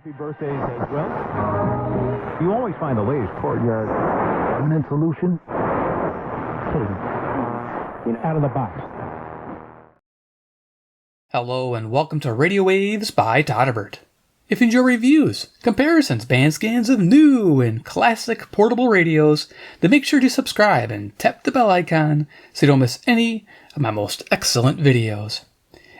Happy birthdays as well. You always find the latest courtyard permanent solution. Out of the box. Hello and welcome to Radio Waves by todderbert. If you enjoy reviews, comparisons, band scans of new and classic portable radios, then make sure to subscribe and tap the bell icon so you don't miss any of my most excellent videos.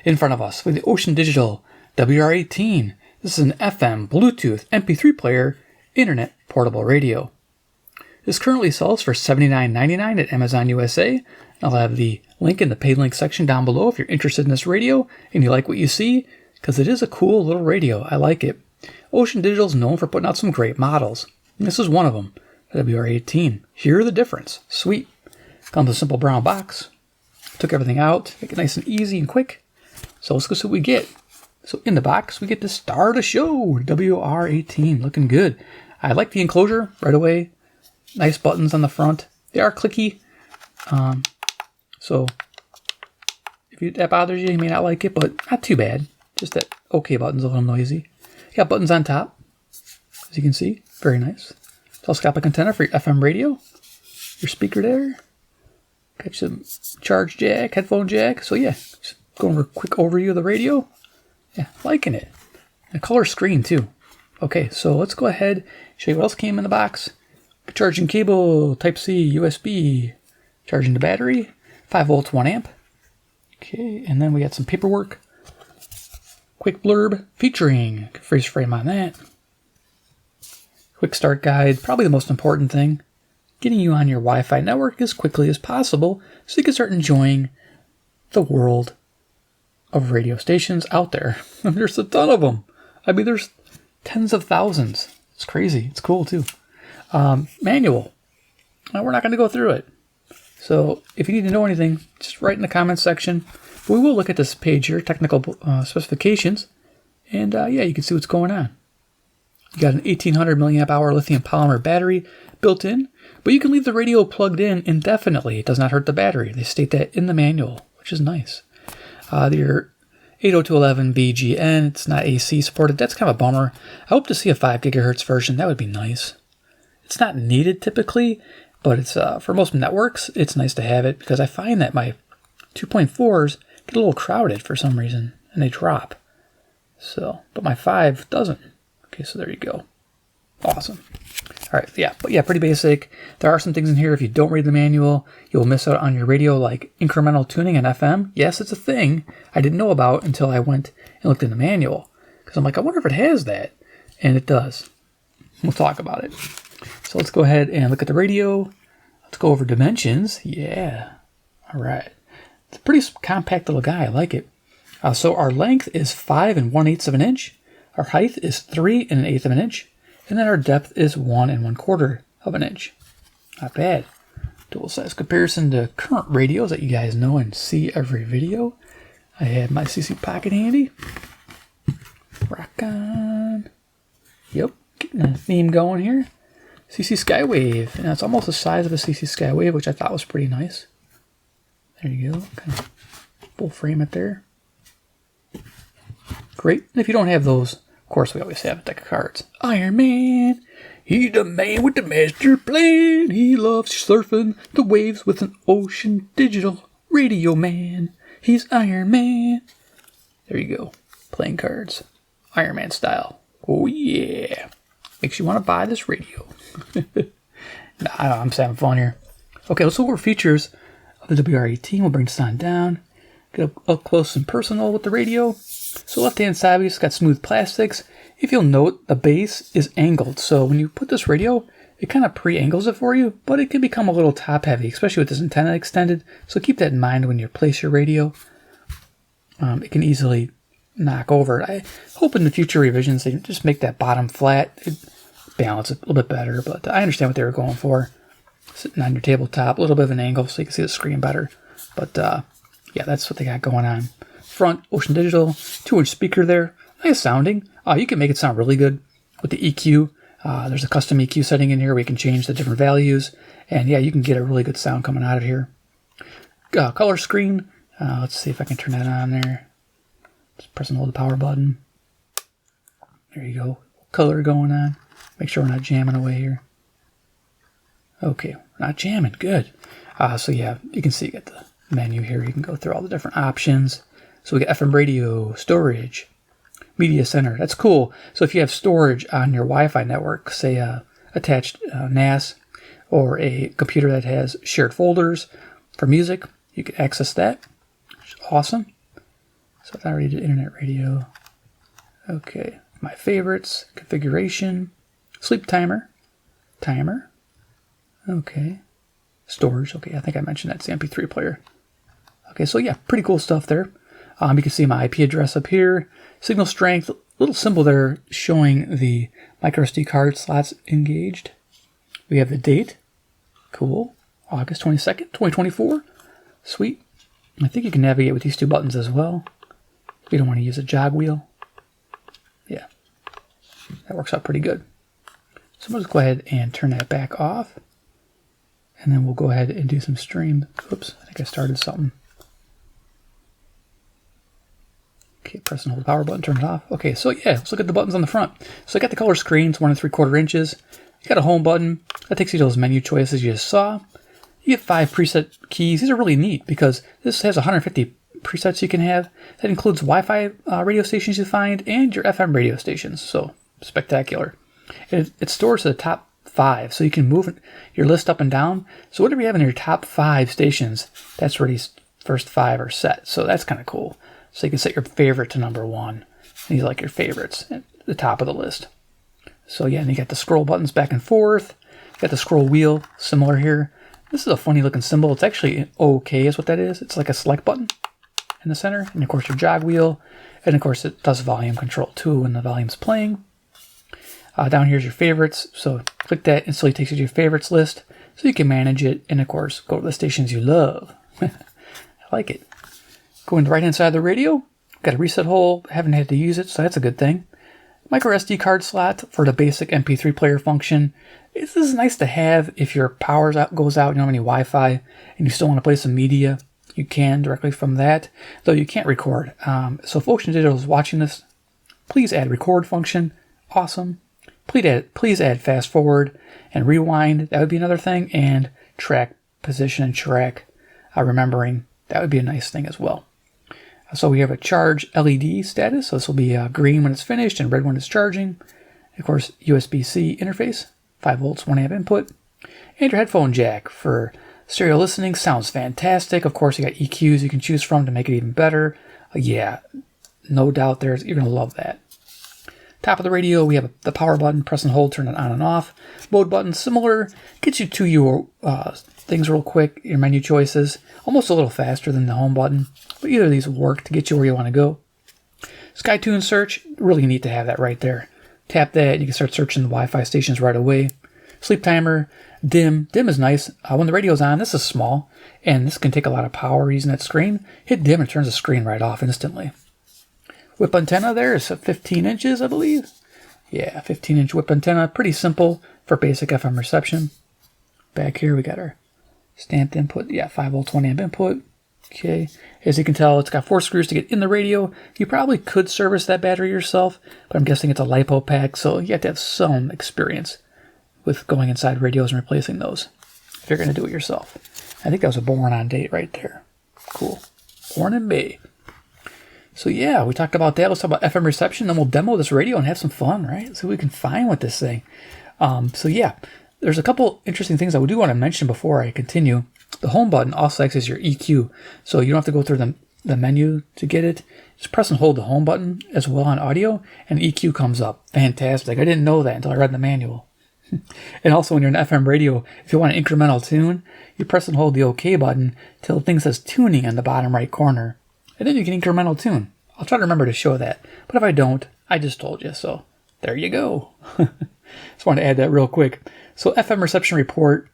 In front of us, we have the Ocean Digital WR-18. This is an FM, Bluetooth, MP3 player, internet portable radio. This currently sells for $79.99 at Amazon USA. I'll have the link in the paid link section down below if you're interested in this radio and you like what you see, because it is a cool little radio. I like it. Ocean Digital is known for putting out some great models. And this is one of them, the WR-18. Hear the difference. Sweet. Comes with a simple brown box. Took everything out, make it nice and easy and quick. So let's go see what we get. So in the box, we get to start a show. WR-18, looking good. I like the enclosure right away. Nice buttons on the front. They are clicky. So if that bothers you, you may not like it, but not too bad. Just that OK button's a little noisy. You got buttons on top, as you can see. Very nice. Telescopic antenna for your FM radio. Your speaker there. Got some charge jack, headphone jack. So yeah, just going over a quick overview of the radio. Yeah, liking it. A color screen too. Okay, so let's go ahead and show you what else came in the box. Charging cable, Type-C, USB, charging the battery, 5 volts, 1 amp. Okay, and then we got some paperwork. Quick blurb featuring freeze frame on that. Quick start guide, probably the most important thing. Getting you on your Wi-Fi network as quickly as possible so you can start enjoying the world of radio stations out there. There's a ton of them. I mean, there's tens of thousands. It's crazy. It's cool too. Manual. Now, we're not going to go through it. So if you need to know anything, just write in the comments section. But we will look at this page here, technical specifications. And yeah, you can see what's going on. You got an 1800 milliamp hour lithium polymer battery built in, but you can leave the radio plugged in indefinitely. It does not hurt the battery. They state that in the manual, which is nice. Your 802.11bgn, it's not AC supported. That's kind of a bummer. I hope to see a 5 gigahertz version. That would be nice. It's not needed typically, but it's for most networks, it's nice to have it because I find that my 2.4s get a little crowded for some reason and they drop. So, but my 5 doesn't. Okay, so there you go. Awesome. All right, yeah, but yeah, pretty basic. There are some things in here, if you don't read the manual, you'll miss out on your radio, like incremental tuning and FM. Yes, it's a thing I didn't know about until I went and looked in the manual. Because I'm like, I wonder if it has that. And it does. We'll talk about it. So let's go ahead and look at the radio. Let's go over dimensions. Yeah. All right. It's a pretty compact little guy. I like it. So our length is 5 1/8 of an inch. Our height is 3 1/8 of an inch. And then our depth is 1 1/4 of an inch. Not bad. Dual size comparison to current radios that you guys know and see every video. I had my CC Pocket handy. Rock on. Yep. Getting a theme going here. CC Skywave. And it's almost the size of a CC Skywave, which I thought was pretty nice. There you go. Kind of full frame it there. Great. And if you don't have those, of course, we always have a deck of cards. Iron Man, he's the man with the master plan. He loves surfing the waves with an Ocean Digital radio man. He's Iron Man. There you go. Playing cards. Iron Man style. Oh, yeah. Makes you want to buy this radio. I'm just having fun here. Okay, let's look over features of the WR-18. We'll bring this on down. Get up close and personal with the radio. So left-hand side, we just got smooth plastics. If you'll note, the base is angled. So when you put this radio, it kind of pre-angles it for you, but it can become a little top-heavy, especially with this antenna extended. So keep that in mind when you place your radio. It can easily knock over. I hope in the future revisions they just make that bottom flat. It balance it a little bit better, but I understand what they were going for. Sitting on your tabletop, a little bit of an angle so you can see the screen better. But yeah, that's what they got going on. Front, Ocean Digital, 2-inch speaker there. Nice sounding. You can make it sound really good with the EQ. There's a custom EQ setting in here where you can change the different values. And yeah, you can get a really good sound coming out of here. Color screen. Let's see if I can turn that on there. Just press and hold the power button. There you go. color going on. Make sure we're not jamming away here. Okay, we're not jamming. Good. So yeah, you can see you get the menu here. You can go through all the different options. So we got FM radio, storage, media center. That's cool. So if you have storage on your Wi-Fi network, say attached NAS or a computer that has shared folders for music, you can access that. Which is awesome. So I already did internet radio. Okay, my favorites, configuration, sleep timer. Okay, storage. Okay, I think I mentioned that's the MP3 player. Okay, so yeah, pretty cool stuff there. You can see my IP address up here. Signal strength, little symbol there showing the microSD card slots engaged. We have the date. Cool. August 22nd, 2024. Sweet. I think you can navigate with these two buttons as well. We don't want to use a jog wheel. Yeah, that works out pretty good. So we'll just go ahead and turn that back off. And then we'll go ahead and do some stream. Oops, I think I started something. Okay, press and hold the power button, turn it off. Okay, so yeah, let's look at the buttons on the front. So I got the color screen, it's 1 3/4 inches. You got a home button. That takes you to those menu choices you just saw. You get 5 preset keys. These are really neat because this has 150 presets you can have. That includes Wi-Fi radio stations you find and your FM radio stations. So spectacular. It stores the top 5, so you can move your list up and down. So whatever you have in your top 5 stations, that's where these first 5 are set. So that's kind of cool. So you can set your favorite to number 1. These are like your favorites at the top of the list. So yeah, and you got the scroll buttons back and forth. You got the scroll wheel, similar here. This is a funny looking symbol. It's actually OK is what that is. It's like a select button in the center. And of course your jog wheel. And of course it does volume control too when the volume's playing. Down here's your favorites. So click that, instantly takes you to your favorites list. So you can manage it and of course go to the stations you love. I like it. Going to the right hand side of the radio. Got a reset hole. Haven't had to use it, so that's a good thing. Micro SD card slot for the basic MP3 player function. This is nice to have if your power goes out, you don't have any Wi-Fi, and you still want to play some media. You can directly from that, though you can't record. So if Ocean Digital is watching this, please add record function. Awesome. Please add fast forward and rewind. That would be another thing. And track position and track remembering. That would be a nice thing as well. So we have a charge LED status. So this will be green when it's finished and red when it's charging. Of course, USB-C interface, 5 volts, 1 amp input. And your headphone jack for stereo listening. Sounds fantastic. Of course, you got EQs you can choose from to make it even better. Yeah, no doubt you're going to love that. Top of the radio, we have the power button. Press and hold, turn it on and off. Mode button, similar. Gets you to your things real quick, your menu choices. Almost a little faster than the home button. But either of these will work to get you where you want to go. Skytune search, really neat to have that right there. Tap that, you can start searching the Wi-Fi stations right away. Sleep timer, dim. Dim is nice. When the radio's on, this is small, and this can take a lot of power using that screen. Hit dim, it turns the screen right off instantly. Whip antenna there is 15 inches, I believe. Yeah, 15-inch whip antenna. Pretty simple for basic FM reception. Back here, we got our stamped input. Yeah, 5 volts, 1 amp input. Okay. As you can tell, it's got 4 screws to get in the radio. You probably could service that battery yourself, but I'm guessing it's a LiPo pack, so you have to have some experience with going inside radios and replacing those if you're going to do it yourself. I think that was a born on date right there. Cool. Born in May. So yeah, we talked about that. Let's talk about FM reception. Then we'll demo this radio and have some fun, right? See what we can find with this thing. So yeah, there's a couple interesting things I do want to mention before I continue. The home button also acts as your EQ. So you don't have to go through the menu to get it. Just press and hold the home button as well on audio, and EQ comes up. Fantastic. I didn't know that until I read the manual. And also when you're in FM radio, if you want an incremental tune, you press and hold the OK button till the thing says tuning in the bottom right corner. And then you can incremental tune. I'll try to remember to show that. But if I don't, I just told you. So there you go. Just wanted to add that real quick. So FM reception report.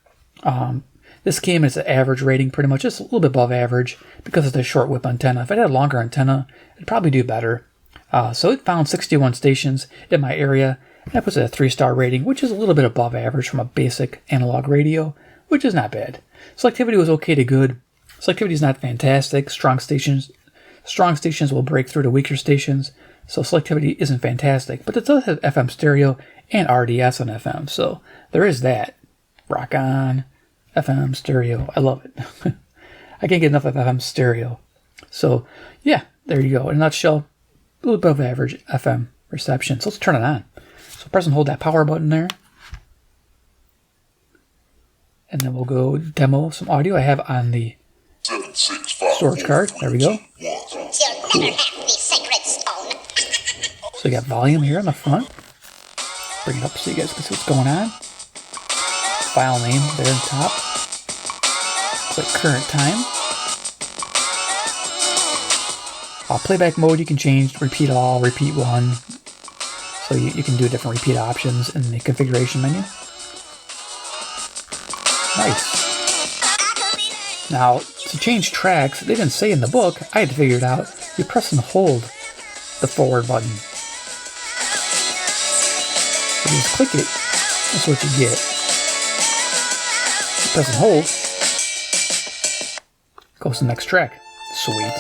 This came as an average rating, pretty much. Just a little bit above average because of the short whip antenna. If it had a longer antenna, it'd probably do better. So it found 61 stations in my area. That puts it at a 3-star rating, which is a little bit above average from a basic analog radio, which is not bad. Selectivity was okay to good. Selectivity is not fantastic. Strong stations will break through to weaker stations. So selectivity isn't fantastic, but it does have FM stereo and RDS on FM. So there is that. Rock on, FM stereo. I love it. I can't get enough of FM stereo. So yeah, there you go. In a nutshell, a little above average FM reception. So let's turn it on. So press and hold that power button there. And then we'll go demo some audio I have on the storage card. There we go. Cool. So you got volume here on the front. Bring it up so you guys can see what's going on. File name there on top. Click current time. Playback mode you can change, repeat all, repeat one. So you can do different repeat options in the configuration menu. Nice. Now, to change tracks, they didn't say in the book, I had to figure it out. You press and hold the forward button. So you just click it, that's what you get. You press and hold, goes to the next track. Sweet.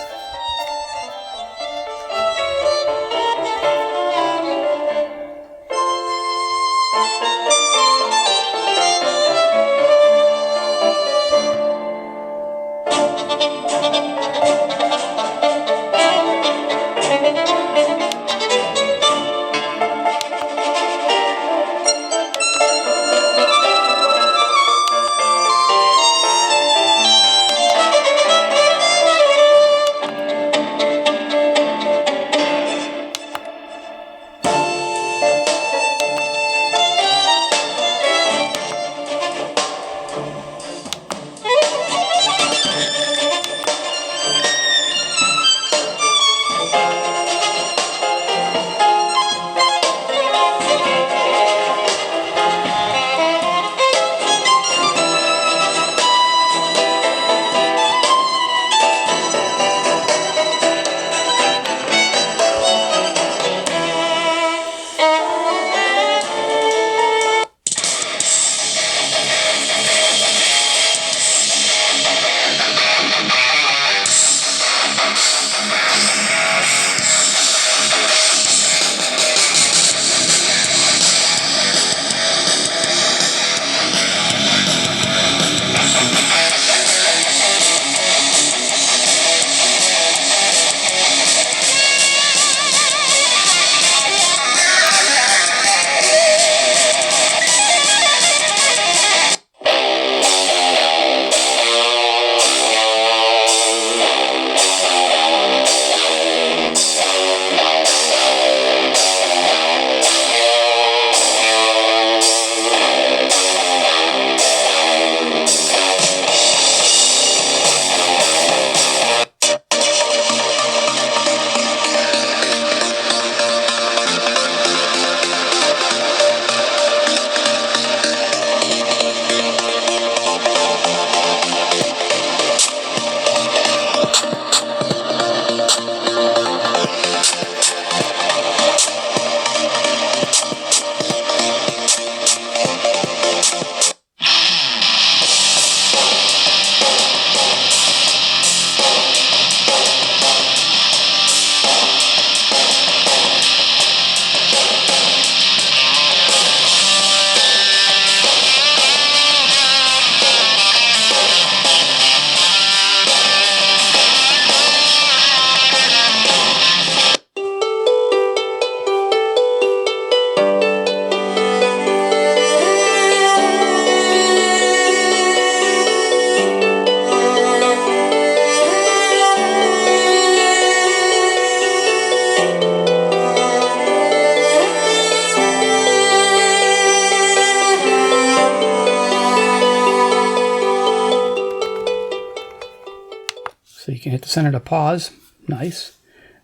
So you can hit the center to pause. Nice.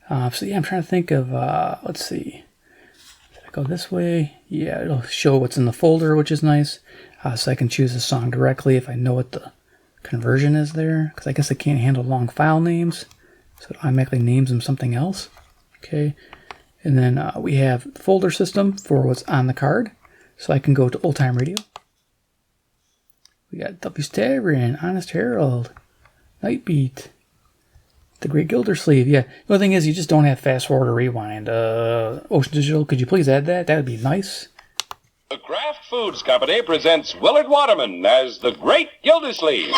So yeah, I'm trying to think of, let's see. Did I go this way? Yeah, it'll show what's in the folder, which is nice. So I can choose the song directly if I know what the conversion is there. Because I guess I can't handle long file names. So it automatically names them something else. Okay. And then we have the folder system for what's on the card. So I can go to Old Time Radio. We got W. Stavron, Honest Harold, Nightbeat, The Great Gildersleeve, yeah. The only thing is you just don't have fast forward or rewind. Ocean Digital, could you please add that? That would be nice. The Kraft Foods Company presents Willard Waterman as the Great Gildersleeve.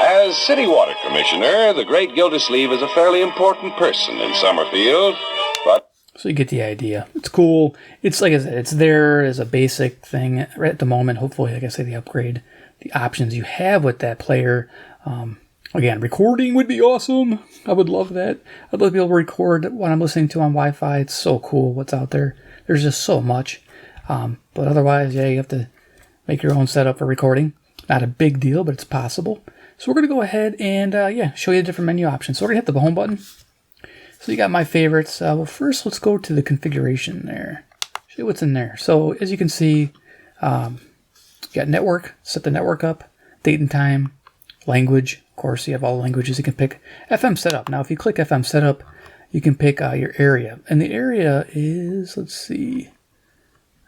As City Water Commissioner, the Great Gildersleeve is a fairly important person in Summerfield, but... So you get the idea. It's cool. It's like I said, it's there as a basic thing right at the moment. Hopefully, like I say, the upgrade, the options you have with that player. Again, recording would be awesome. I would love that. I'd love to be able to record what I'm listening to on Wi-Fi. It's so cool what's out there. There's just so much. But otherwise, yeah, you have to make your own setup for recording. Not a big deal, but it's possible. So we're going to go ahead and, show you the different menu options. So we're going to hit the home button. So you got my favorites. Well, first, let's go to the configuration there. Show you what's in there. So as you can see, you got network, set the network up, date and time, language. Of course, you have all the languages you can pick. FM setup. Now, if you click FM setup, you can pick your area. And the area is, let's see,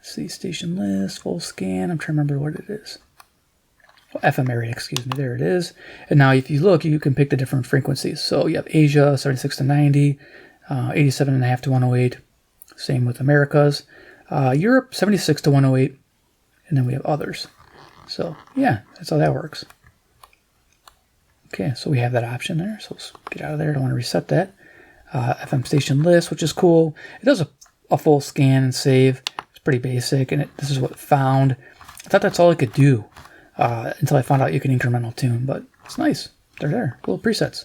station list, full scan. I'm trying to remember what it is. FM area, excuse me, there it is. And now if you look, you can pick the different frequencies. So you have Asia, 76 to 90, 87.5 to 108. Same with Americas. Europe, 76 to 108. And then we have others. So yeah, that's how that works. Okay, so we have that option there. So let's get out of there. I don't want to reset that. FM station list, which is cool. It does a full scan and save. It's pretty basic. And this is what it found. I thought that's all it could do. Until I found out you can incremental tune, but it's nice. They're there, little presets.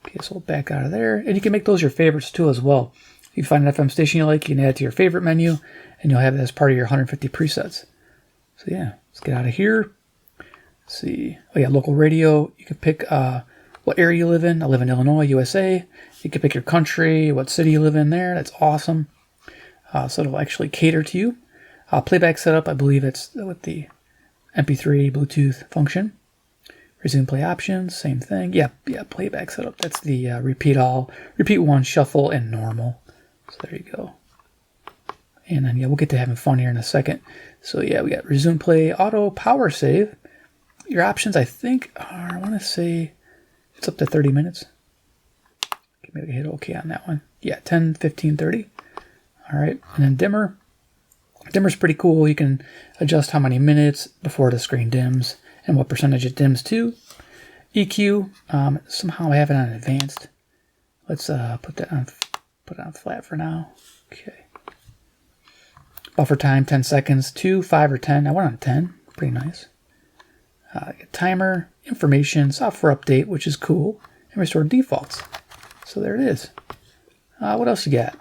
Okay, so we'll back out of there. And you can make those your favorites too as well. If you find an FM station you like, you can add it to your favorite menu, and you'll have it as part of your 150 presets. So yeah, let's get out of here. Let's see. Oh yeah, local radio. You can pick what area you live in. I live in Illinois, USA. You can pick your country, what city you live in there. That's awesome. So it'll actually cater to you. Playback setup, I believe it's with the MP3 Bluetooth function. Resume play options, same thing. Yeah, playback setup. That's the repeat all, repeat one, shuffle, and normal. So there you go. And then, yeah, we'll get to having fun here in a second. So yeah, we got resume play, auto power save. Your options, I think, are, I want to say, it's up to 30 minutes. Okay, maybe hit OK on that one. Yeah, 10, 15, 30. All right, and then dimmer. Dimmer's pretty cool. You can adjust how many minutes before the screen dims and what percentage it dims to. EQ, somehow I have it on advanced. Let's put it on flat for now. Okay. Buffer time 10 seconds, 2, 5, or 10. I went on 10. Pretty nice. Timer, information, software update, which is cool, and restore defaults. So there it is. What else you got?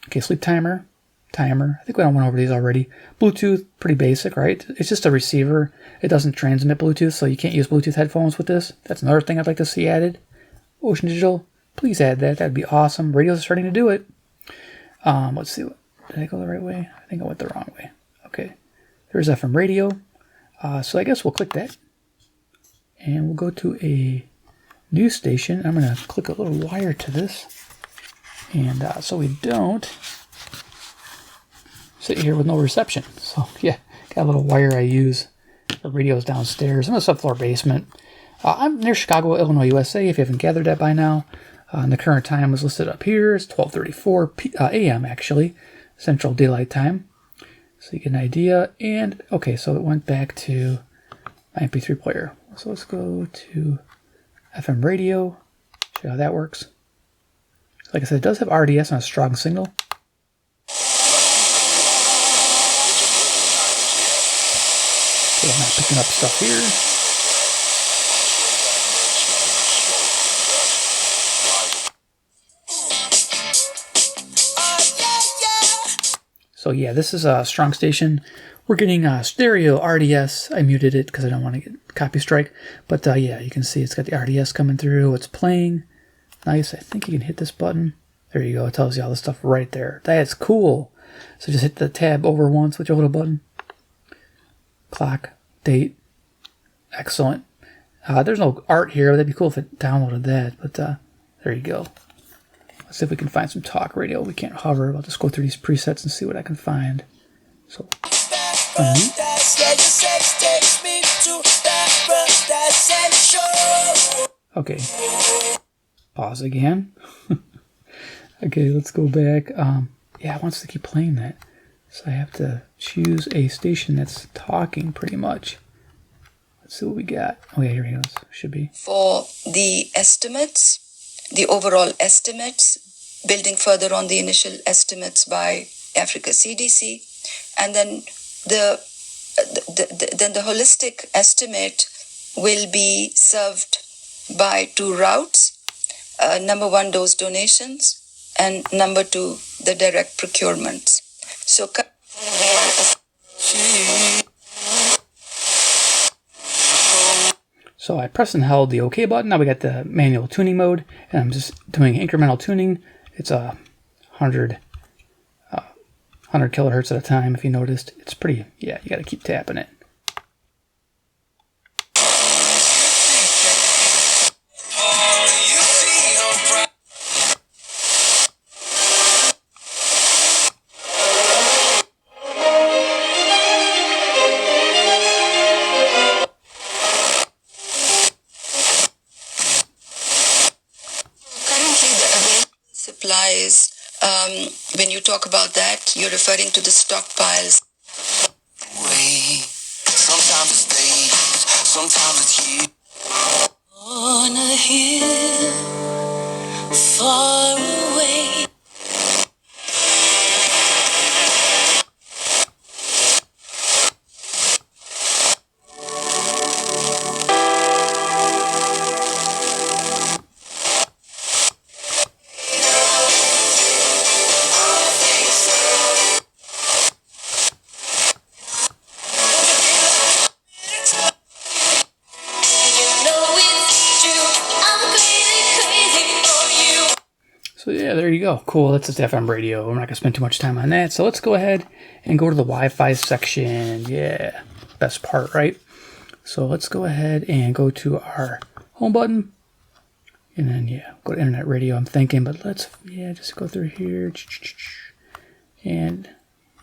Okay, sleep timer. I think we went over these already. Bluetooth, pretty basic, right? It's just a receiver. It doesn't transmit Bluetooth, so you can't use Bluetooth headphones with this. That's another thing I'd like to see added. Ocean Digital, please add that. That'd be awesome. Radio's starting to do it. Let's see. Did I go the right way? I think I went the wrong way. Okay. There's FM radio. So I guess we'll click that. And we'll go to a new station. I'm going to click a little wire to this. And so we don't sit here with no reception. So yeah, got a little wire I use. The radio's downstairs. I'm in a subfloor basement. I'm near Chicago, Illinois, USA, if you haven't gathered that by now. And the current time is listed up here. It's 12:34 a.m. actually, Central Daylight Time. So you get an idea. And okay, so it went back to my MP3 player. So let's go to FM radio. See how that works. Like I said, it does have RDS on a strong signal. So I'm not picking up stuff here. So yeah, this is a strong station. We're getting stereo RDS. I muted it because I don't want to get copy strike. But yeah, you can see it's got the RDS coming through. It's playing. Nice. I think you can hit this button. There you go. It tells you all the stuff right there. That's cool. So just hit the tab over once with your little button. clock, date. Excellent. There's no art here. That'd be cool if it downloaded that, but there you go. Let's see if we can find some talk radio. We can't hover. I'll just go through these presets and see what I can find. So, okay. Pause again. Okay, let's go back. Yeah, it wants to keep playing that. So I have to choose a station that's talking pretty much. Let's see what we got. Oh yeah, here he goes. Should be. For the estimates, the overall estimates, building further on the initial estimates by Africa CDC, and then the holistic estimate will be served by 2 routes. Number 1, those donations, and number 2, the direct procurements. So I pressed and held the OK button. Now we got the manual tuning mode, and I'm just doing incremental tuning. It's a 100 kilohertz at a time. If you noticed, it's pretty. Yeah, you got to keep tapping it. Supplies, when you talk about that, you're referring to the stockpiles. Sometimes it's days, sometimes it's years. On a hill, far away. So yeah, there you go. Cool, that's just FM radio. I'm not gonna spend too much time on that. So let's go ahead and go to the Wi-Fi section. Yeah, best part, right? So let's go ahead and go to our home button. And then, yeah, go to internet radio, I'm thinking. But let's, yeah, just go through here. And,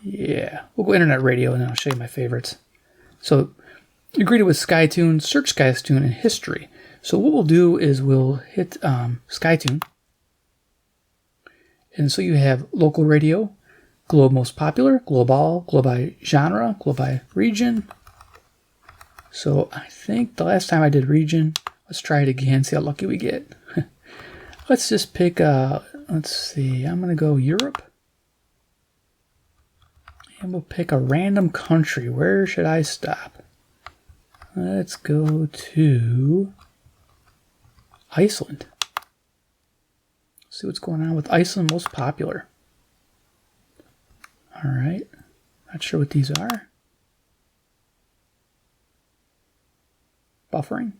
yeah, we'll go internet radio, and then I'll show you my favorites. So you're greeted with Skytune. Search Skytune in history. So what we'll do is we'll hit Skytune. And so you have local radio, globe most popular, global, globe by genre, globe by region. So I think the last time I did region, let's try it again, see how lucky we get. Let's just pick, let's see, I'm going to go Europe. And we'll pick a random country. Where should I stop? Let's go to Iceland. See what's going on with Iceland most popular. All right, not sure what these are. Buffering.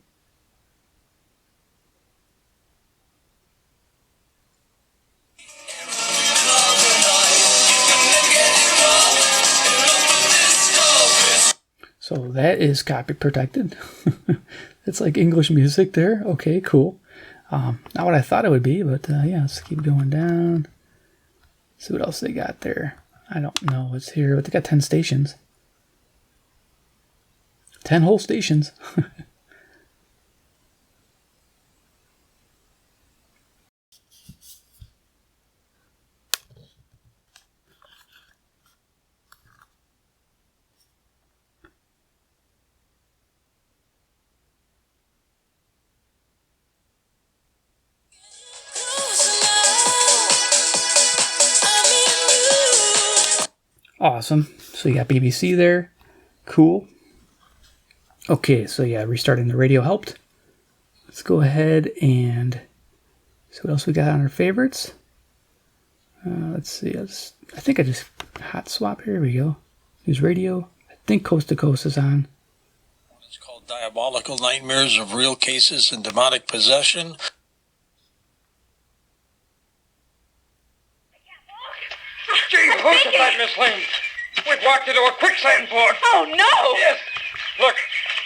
So that is copy protected. It's like English music there. Okay, cool. Not what I thought it would be, but yeah, let's keep going down. See what else they got there. I don't know what's here, but they got 10 stations. 10 whole stations. Awesome. So you got BBC there. Cool. Okay, so yeah, restarting the radio helped. Let's go ahead and see what else we got on our favorites. Let's see. I think I just hot swap. Here we go. Use radio. I think Coast to Coast is on. It's called Diabolical Nightmares of Real Cases and Demonic Possession. Gee, who's that, Miss Lane? We've walked into a quicksand, Ford. Oh, no! Yes, Look,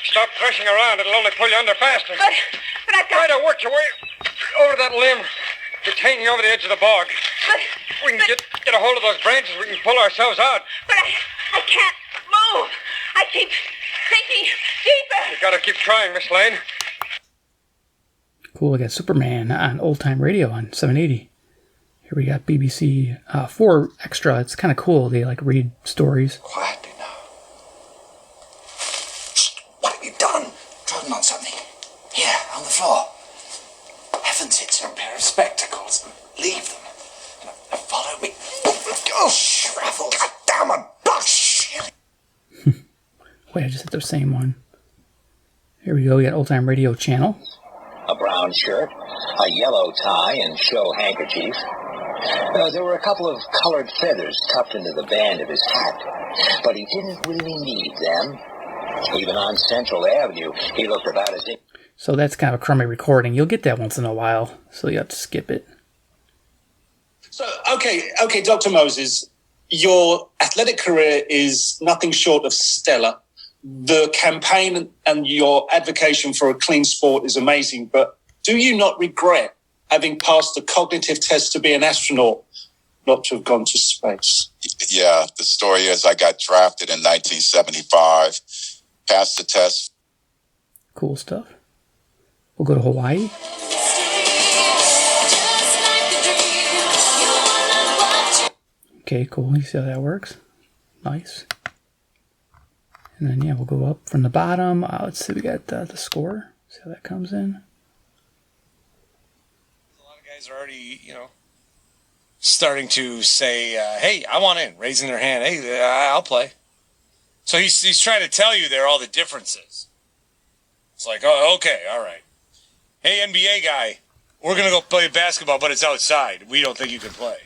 stop thrashing around. It'll only pull you under faster. But I've got... Try to work your way over that limb. It's hanging over the edge of the bog. We can get a hold of those branches. We can pull ourselves out. But I can't move. I keep sinking deeper. You gotta keep trying, Miss Lane. Cool, we got Superman on old-time radio on 780. Here we got BBC 4 Extra. It's kind of cool. They like read stories. Quietly now. What have you done? Trodden on something. Here, on the floor. Heavens, it's a pair of spectacles. Leave them. Now follow me. Oh, shrivel. God damn it. Bush. Wait, I just hit the same one. Here we go. We got old-time radio channel. A brown shirt, a yellow tie, and show handkerchief. There were a couple of colored feathers tucked into the band of his hat, but he didn't really need them. Even on Central Avenue, he looked about as if... So that's kind of a crummy recording. You'll get that once in a while, so you have to skip it. So, okay, Dr. Moses, your athletic career is nothing short of stellar. The campaign and your advocacy for a clean sport is amazing, but do you not regret having passed the cognitive test to be an astronaut, not to have gone to space? Yeah, the story is I got drafted in 1975, passed the test. Cool stuff. We'll go to Hawaii. Okay, cool. You see how that works? Nice. And then, yeah, we'll go up from the bottom. Let's see, we got the score. See how that comes in. A lot of guys are already, starting to say, hey, I want in, raising their hand. Hey, I'll play. So he's trying to tell you there are all the differences. It's like, oh, okay, all right. Hey, NBA guy, we're going to go play basketball, but it's outside. We don't think you can play.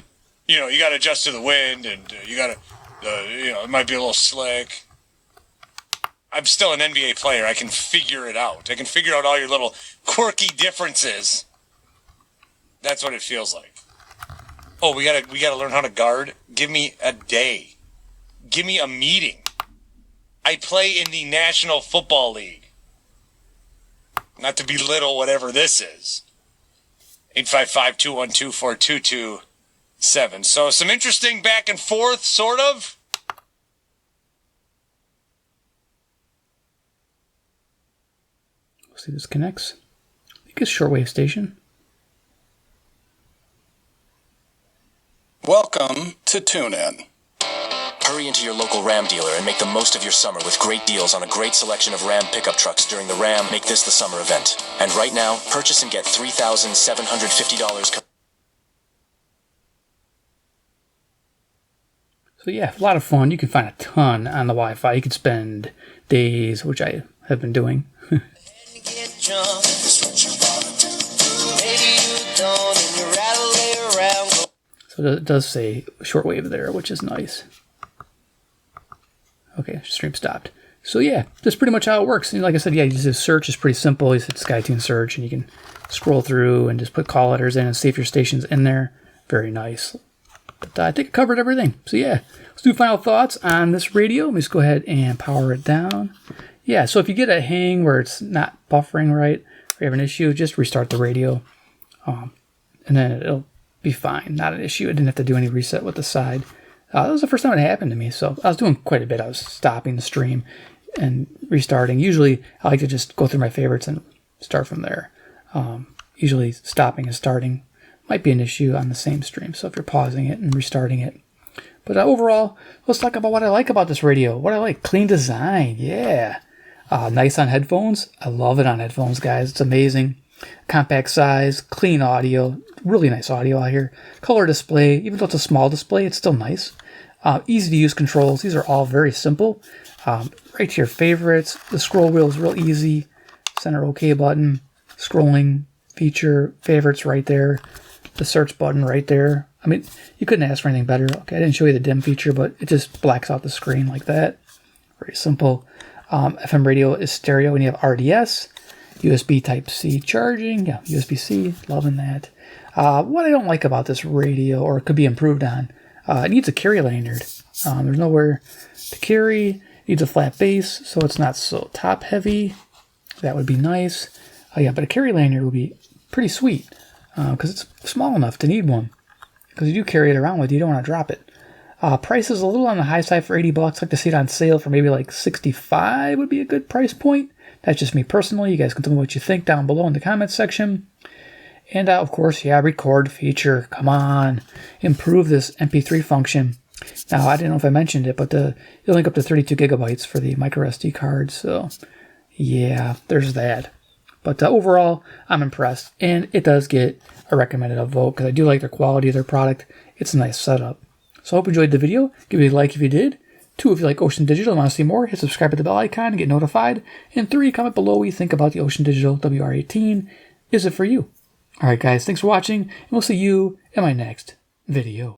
You got to adjust to the wind, and you got to, it might be a little slick. I'm still an NBA player. I can figure it out. I can figure out all your little quirky differences. That's what it feels like. Oh, we gotta learn how to guard. Give me a day. Give me a meeting. I play in the National Football League. Not to belittle whatever this is. 855-212-4227. So some interesting back and forth, sort of. See, this connects. I think it's shortwave station. Welcome to TuneIn. Hurry into your local Ram dealer and make the most of your summer with great deals on a great selection of Ram pickup trucks during the Ram Make This the Summer event. And right now, purchase and get $3,750. So yeah, a lot of fun. You can find a ton on the Wi-Fi. You could spend days, which I have been doing. So it does say shortwave there, which is nice. Okay, stream stopped. So yeah, that's pretty much how it works. And like I said, yeah, the search is pretty simple. You hit Skytune search, and you can scroll through and just put call letters in and see if your station's in there. Very nice. But I think I covered everything. So yeah, let's do final thoughts on this radio. Let me just go ahead and power it down. Yeah, so if you get a hang where it's not buffering right, or you have an issue, just restart the radio, and then it'll be fine. Not an issue. I didn't have to do any reset with the side. That was the first time it happened to me, so I was doing quite a bit. I was stopping the stream and restarting. Usually, I like to just go through my favorites and start from there. Usually, stopping and starting might be an issue on the same stream, so if you're pausing it and restarting it. But overall, let's talk about what I like about this radio. What I like, clean design, yeah. Nice on headphones. I love it on headphones, guys. It's amazing. Compact size, clean audio, really nice audio out here. Color display, even though it's a small display, it's still nice. Easy to use controls. These are all very simple. Right to your favorites. The scroll wheel is real easy. Center OK button. Scrolling feature, favorites right there. The search button right there. I mean, you couldn't ask for anything better. Okay, I didn't show you the dim feature, but it just blacks out the screen like that. Very simple. FM radio is stereo, and you have RDS. USB Type-C charging. Yeah, USB-C. Loving that. What I don't like about this radio, or it could be improved on, it needs a carry lanyard. There's nowhere to carry. Needs a flat base, so it's not so top heavy. That would be nice. Yeah, but a carry lanyard would be pretty sweet because it's small enough to need one. Because you do carry it around with you, don't want to drop it. Price is a little on the high side for $80. I'd like to see it on sale for maybe like $65 would be a good price point. That's just me personally. You guys can tell me what you think down below in the comments section. And of course, yeah, record feature. Come on, improve this MP3 function. Now, I didn't know if I mentioned it, but you'll link up to 32 gigabytes for the micro SD card. So, yeah, there's that. But overall, I'm impressed, and it does get a recommended vote because I do like the quality of their product. It's a nice setup. So I hope you enjoyed the video. Give me a like if you did. 2, if you like Ocean Digital and want to see more, hit subscribe at the bell icon and get notified. And 3, comment below what you think about the Ocean Digital WR-18. Is it for you? Alright guys, thanks for watching, and we'll see you in my next video.